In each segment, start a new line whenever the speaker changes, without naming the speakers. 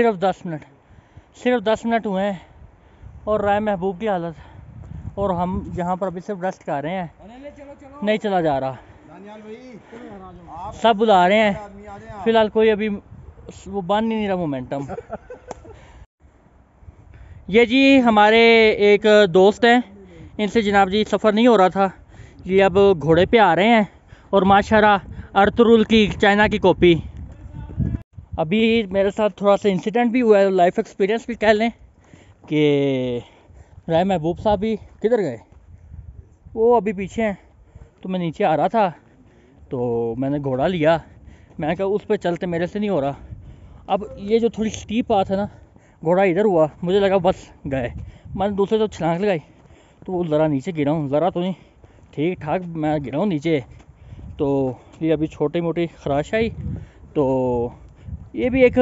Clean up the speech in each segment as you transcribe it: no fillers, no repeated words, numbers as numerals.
सिर्फ 10 मिनट हुए हैं और राय महबूब की हालत, और हम यहाँ पर अभी सिर्फ रेस्ट कर रहे हैं। नहीं चला जा रहा, सब बुला रहे हैं, फिलहाल कोई अभी वो बन ही नहीं रहा मोमेंटम। ये जी हमारे एक दोस्त हैं, इनसे जनाब जी सफ़र नहीं हो रहा था, ये अब घोड़े पे आ रहे हैं और माशाल्लाह अर्तुरुल की चाइना की कॉपी। अभी मेरे साथ थोड़ा सा इंसिडेंट भी हुआ है, लाइफ एक्सपीरियंस भी कह लें कि राय महबूब साहब भी किधर गए, वो अभी पीछे हैं। तो मैं नीचे आ रहा था तो मैंने घोड़ा लिया, मैं कहा उस पर चलते, मेरे से नहीं हो रहा। अब ये जो थोड़ी स्टीप पाथ है ना, घोड़ा इधर हुआ, मुझे लगा बस गए, मैंने दूसरे तो छलांग लगाई तो ज़रा नीचे गिरा हूँ, ज़रा तो नहीं, ठीक ठाक मैं गिरा हूँ नीचे। तो ये अभी छोटी मोटी खराश आई, तो ये भी एक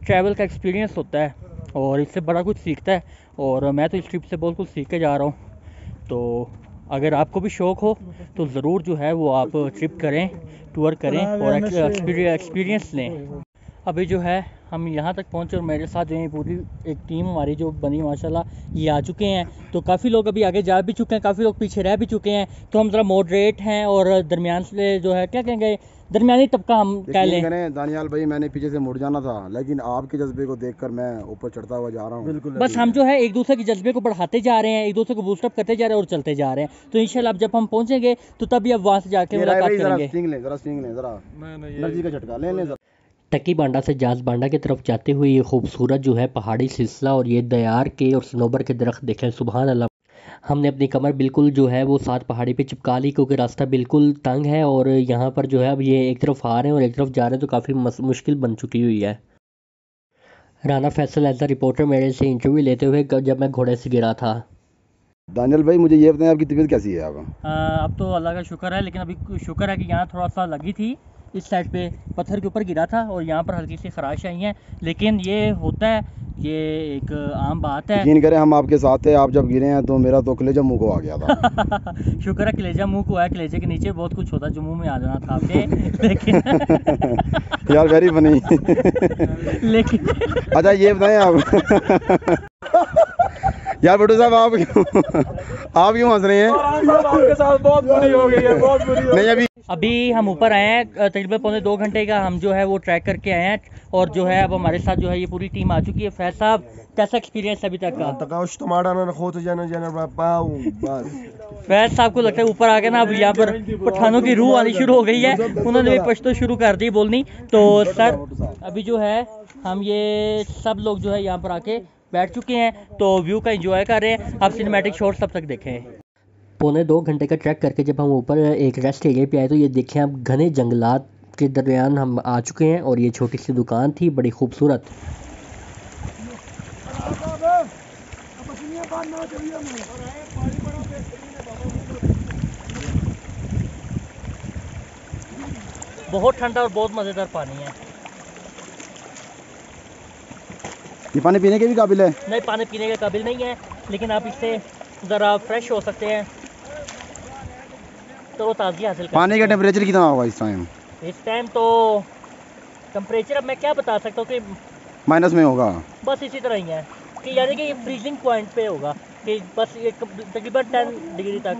ट्रैवल का एक्सपीरियंस होता है और इससे बड़ा कुछ सीखता है, और मैं तो इस ट्रिप से बहुत कुछ सीख के जा रहा हूँ। तो अगर आपको भी शौक़ हो तो ज़रूर जो है वो आप ट्रिप करें, टूर करें और एक्सपीरियंस लें। अभी जो है हम यहाँ तक पहुँचे और मेरे साथ जो है पूरी एक टीम हमारी जो बनी माशाल्लाह ये आ चुके हैं। तो काफ़ी लोग अभी आगे जा भी चुके हैं, काफ़ी लोग पीछे रह भी चुके हैं। तो हम ज़रा मॉडरेट हैं और दरमियान से जो है क्या कहेंगे, दरमियानी तबका हम कह लें।
दानियाल भाई मैंने पीछे से मुड़ जाना था, लेकिन आपके जज्बे को देखकर मैं ऊपर चढ़ता हुआ जा रहा हूँ। बिल्कुल,
बस हम जो है एक दूसरे के जज्बे को बढ़ाते जा रहे हैं, एक दूसरे को बूस्टअप करते जा रहे हैं और चलते जा रहे हैं। तो इंशाल्लाह अब जब हम पहुँचेंगे तो तभी अब वहाँ से जाके मुलाकात करेंगे।
एनर्जी का झटका ले।
टकी बांडा से जाज बांडा की तरफ जाते हुए ये खूबसूरत जो है पहाड़ी सिलसिला और ये दयार के और सनोबर के दरख्त देखें, सुभान अल्लाह। हमने अपनी कमर बिल्कुल जो है वो साथ पहाड़ी पे चिपका ली क्योंकि रास्ता बिल्कुल तंग है और यहाँ पर जो है अब ये एक तरफ आ रहे हैं और एक तरफ जा रहे हैं, तो काफ़ी मुश्किल बन चुकी हुई है। Rana Faisal as a reporter मेरे से इंटरव्यू लेते हुए जब मैं घोड़े से गिरा था।
दानियाल भाई मुझे ये बताएं आपकी तबीयत कैसी है?
अब तो अल्लाह का शुक्र है, लेकिन अभी शुक्र है कि यहाँ थोड़ा सा लगी थी, इस साइड पे पत्थर के ऊपर गिरा था और यहाँ पर हल्की सी खराश आई हैं, लेकिन ये होता है, ये एक आम बात है।
यकीन करें हम आपके साथ थे, आप जब गिरे हैं तो मेरा तो कलेजा मुंह को आ गया था।
शुक्र है कलेजा मुंह को है, कलेजे के नीचे बहुत कुछ होता है जो मुंह में आ जाना था आपके। लेकिन
यार वेरी फनी।
लेकिन
अच्छा ये बताएं आप यार भट्टू साहब आप क्यों हंस रहे हैं?
आपके साथ बहुत बुरी हो गई है, बहुत बुरी।
नहीं
अभी हम ऊपर आए हैं, तकरीबन पौने 2 घंटे का हम जो है वो ट्रैक करके आए हैं, और जो है अब हमारे साथ जो है ये पूरी टीम आ चुकी है। फैज साहब कैसा एक्सपीरियंस अभी तक का? फैज साहब को लगता है ऊपर आके ना अब यहाँ पर पठानों की रूह आनी शुरू हो गई है, उन्होंने भी पश्तो शुरू कर दी बोलनी। तो सर अभी जो है हम ये सब लोग जो है यहाँ पर आके बैठ चुके हैं, तो व्यू का एंजॉय कर रहे हैं। आप सिनेमैटिक शॉट्स तब तक देखें।
पौने 2 घंटे का ट्रैक करके जब हम ऊपर एक रेस्ट एरिया पे आए तो ये देखें आप घने जंगलात के दरमियान हम आ चुके हैं और ये छोटी सी दुकान थी बड़ी खूबसूरत।
बहुत ठंडा और बहुत मज़ेदार पानी है।
ये पानी पीने के भी काबिल है?
नहीं, पानी पीने के काबिल नहीं है, लेकिन आप इससे ज़रा फ्रेश हो सकते हैं, तो ताज़गी हासिल कर।
पानी का टेम्परेचर कितना होगा इस टाइम?
इस टाइम तो टेम्परेचर अब मैं क्या बता सकता हूँ कि
माइनस में होगा,
बस इसी तरह ही है कि यानी कि फ्रीजिंग पॉइंट पे होगा कि बस तकरीबन 10 डिग्री तक।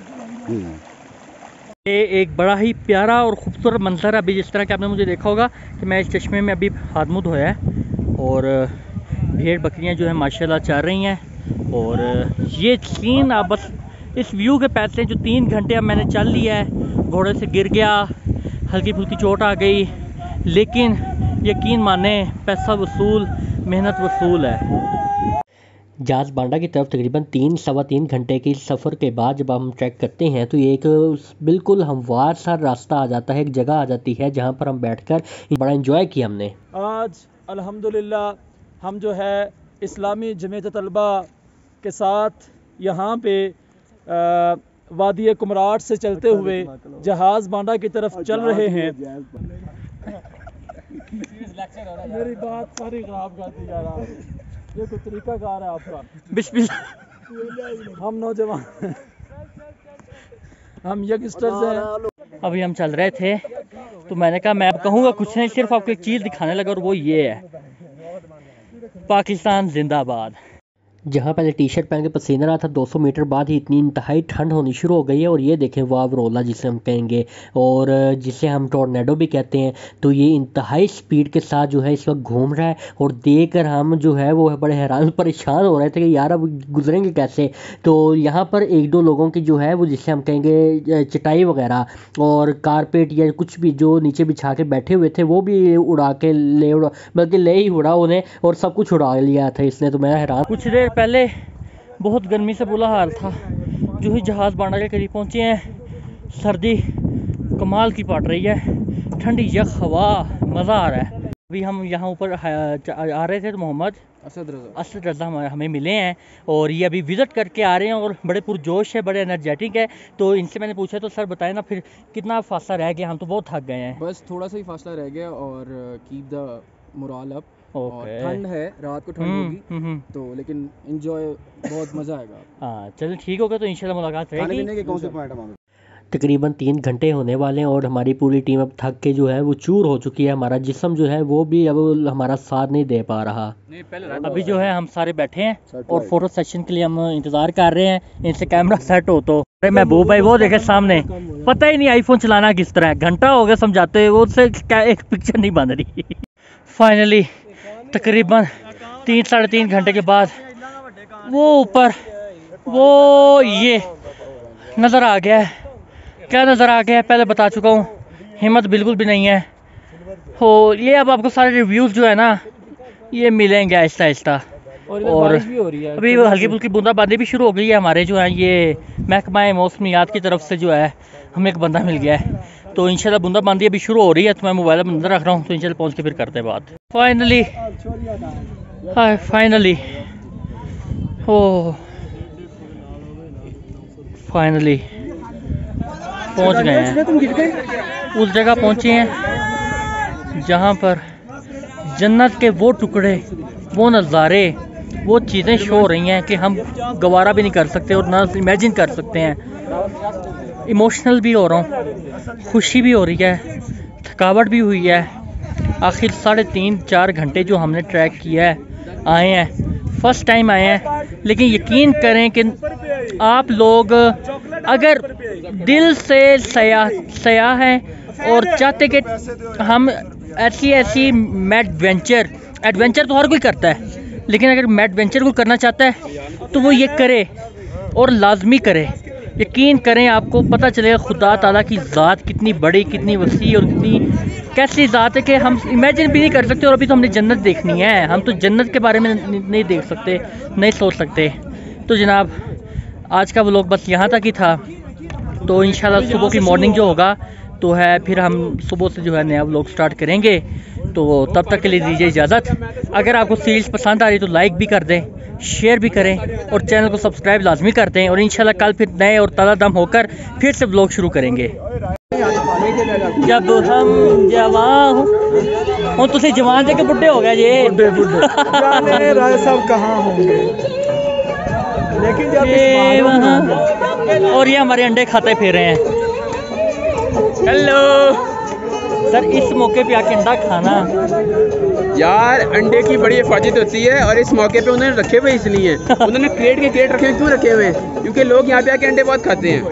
ये एक बड़ा ही प्यारा और ख़ूबसूरत मंजर है। अभी जिस तरह कि आपने मुझे देखा होगा कि मैं इस चश्मे में अभी हाथ मुँह धोया है और भेड़ बकरियां जो है माशाल्लाह चल रही हैं, और ये सीन आप बस इस व्यू के पैसे जो 3 घंटे अब मैंने चल लिया है, घोड़े से गिर गया, हल्की फुल्की चोट आ गई, लेकिन यकीन माने पैसा वसूल, मेहनत वसूल है।
जाज बांडा की तरफ तकरीबन 3-3.25 घंटे की सफ़र के बाद जब हम ट्रैक करते हैं तो ये एक बिल्कुल हमवार सा रास्ता आ जाता है, एक जगह आ जाती है जहाँ पर हम बैठकर बड़ा एंजॉय किया हमने।
आज अल्हम्दुलिल्लाह हम जो है इस्लामी जमीयत तलबा के साथ यहाँ पे वादी कुमराट से चलते हुए जहाज़ बांडा की तरफ चल रहे हैं। मेरी बात सारी खराब कर दी जा रहा है, ये कोई तरीका कार है आपका? बिस्मिल्लाह। हम नौजवान, हम यंगस्टर्स हैं।
अभी हम चल रहे थे तो मैंने कहा मैं अब कहूँगा कुछ नहीं, सिर्फ आपको एक चीज़ दिखाने लगा और वो ये है। पाकिस्तान जिंदाबाद।
जहाँ पहले टी शर्ट पहन के पसीना रहा था, 200 मीटर बाद ही इतनी इंतहाई ठंड होनी शुरू हो गई है। और ये देखें वावरोला जिसे हम कहेंगे और जिसे हम टोर्नेडो भी कहते हैं, तो ये इंतहाई स्पीड के साथ जो है इस वक्त घूम रहा है। और देख कर हम जो है वो बड़े हैरान परेशान हो रहे थे कि यार अब गुजरेंगे कैसे। तो यहाँ पर एक दो लोगों की जो है वो जिसे हम कहेंगे चटाई वगैरह और कारपेट या कुछ भी जो नीचे बिछा के बैठे हुए थे वो भी उड़ा के बल्कि ले ही उड़ा उन्हें और सब कुछ उड़ा लिया था इसने। तो मैं हैरान।
कुछ देर पहले बहुत गर्मी से बुरा हाल था, जो ही जहाज़ बांडा के करीब पहुँचे हैं सर्दी कमाल की पड़ रही है, ठंडी यख हवा, मज़ा आ रहा है। अभी हम यहाँ ऊपर आ रहे थे तो मोहम्मद असद रज़ा हमें मिले हैं और ये अभी विज़िट करके आ रहे हैं और बड़े पुरजोश है, बड़े एनर्जेटिक है। तो इनसे मैंने पूछा तो सर बताएं ना फिर कितना फासला रह गया, हम तो बहुत थक गए हैं।
बस थोड़ा सा ही फासला रह गया और कीप द मोरल अप। और
ओके।
ठंड है, रात को ठंड होगी तो लेकिन एंजॉय बहुत मज़ा आएगा।
हाँ चलो ठीक होगा, तो इंशाल्लाह मुलाकात
खाने
रहेगी।
पीने के कौन से पॉइंट है वहाँ पे?
तकरीबन 3 घंटे होने वाले हैं और हमारी पूरी टीम अब थक के जो है वो चूर हो चुकी है। हमारा जिस्म जो है वो भी अब हमारा साथ नहीं दे पा रहा।
अभी जो है हम सारे बैठे हैं और फोटो सेशन के लिए हम इंतज़ार कर रहे हैं, इनसे कैमरा सेट हो। तो अरे महबूब भाई वो देखे सामने, पता ही नहीं आईफोन चलाना किस तरह है, घंटा हो गया समझाते हुए, उससे एक पिक्चर नहीं बन रही। फाइनली तकरीबन 3-3.5 घंटे के बाद वो ऊपर वो ये नज़र आ गया है। क्या नज़र आ गया है पहले बता चुका हूँ, हिम्मत बिल्कुल भी नहीं है। हो ये अब आपको सारे रिव्यूज़ जो है ना ये मिलेंगे आहिस्ता आहिस्ता। और
बारिश भी हो रही है,
अभी हल्की फुल्की बूंदाबांदी भी शुरू हो गई है। हमारे जो है ये महकमा मौसमियात की तरफ से जो है हमें एक बंदा मिल गया है, तो इंशाल्लाह बूंदाबांदी अभी शुरू हो रही है। तो मैं मोबाइल में अंदर रख रहा हूँ, तो इंशाल्लाह पहुँच के फिर करते हैं बात। फाइनली फाइनली पहुंच गए हैं, उस जगह पहुंचे हैं जहां पर जन्नत के वो टुकड़े, वो नज़ारे, वो चीज़ें शो हो रही हैं कि हम गवारा भी नहीं कर सकते और ना इमेजिन कर सकते हैं। इमोशनल भी हो रहा हूँ, खुशी भी हो रही है, थकावट भी हुई है। आखिर 3.5-4 घंटे जो हमने ट्रैक किया है, आए हैं, फर्स्ट टाइम आए हैं। लेकिन यकीन करें कि आप लोग अगर दिल से सयाह हैं और चाहते कि हम ऐसी एडवेंचर तो हर कोई करता है, लेकिन अगर एडवेंचर को करना चाहता है तो वो ये करे और लाजमी करे। यकीन करें आपको पता चलेगा खुदा ताला की ज़ात कितनी बड़ी, कितनी वसी और कितनी कैसी ज़ात है कि हम इमेजिन भी नहीं कर सकते। और अभी तो हमने जन्नत देखनी है, हम तो जन्नत के बारे में नहीं देख सकते, नहीं सोच सकते। तो जनाब आज का व्लॉग बस यहाँ तक ही था। तो इंशाल्लाह सुबह की मॉर्निंग जो होगा तो है फिर हम सुबह से जो है नया व्लॉग स्टार्ट करेंगे। तो तब तक के लिए दीजिए इजाज़त। अगर आपको सीरीज़ पसंद आ रही तो लाइक भी कर दें, शेयर भी करें और चैनल को सब्सक्राइब लाजमी कर दें। और इंशाल्लाह कल फिर नए और ताज़ा दम होकर फिर से व्लॉग शुरू करेंगे। जब हम जवान हो तुम जवान थे कि बुढ़े हो गए ये
जाने राय साहब कहाँ होंगे, लेकिन जब
ये वहाँ और ये हमारे अंडे खाते फिर रहे हैं। हेलो सर, इस मौके पे आके अंडा खाना
यार अंडे की बड़ी हिफाजत होती है और इस मौके पे उन्होंने रखे हुए इसलिए उन्होंने क्रेट के क्रेट रखे क्यों रखे हुए, क्योंकि लोग यहाँ पे आके अंडे बहुत खाते हैं।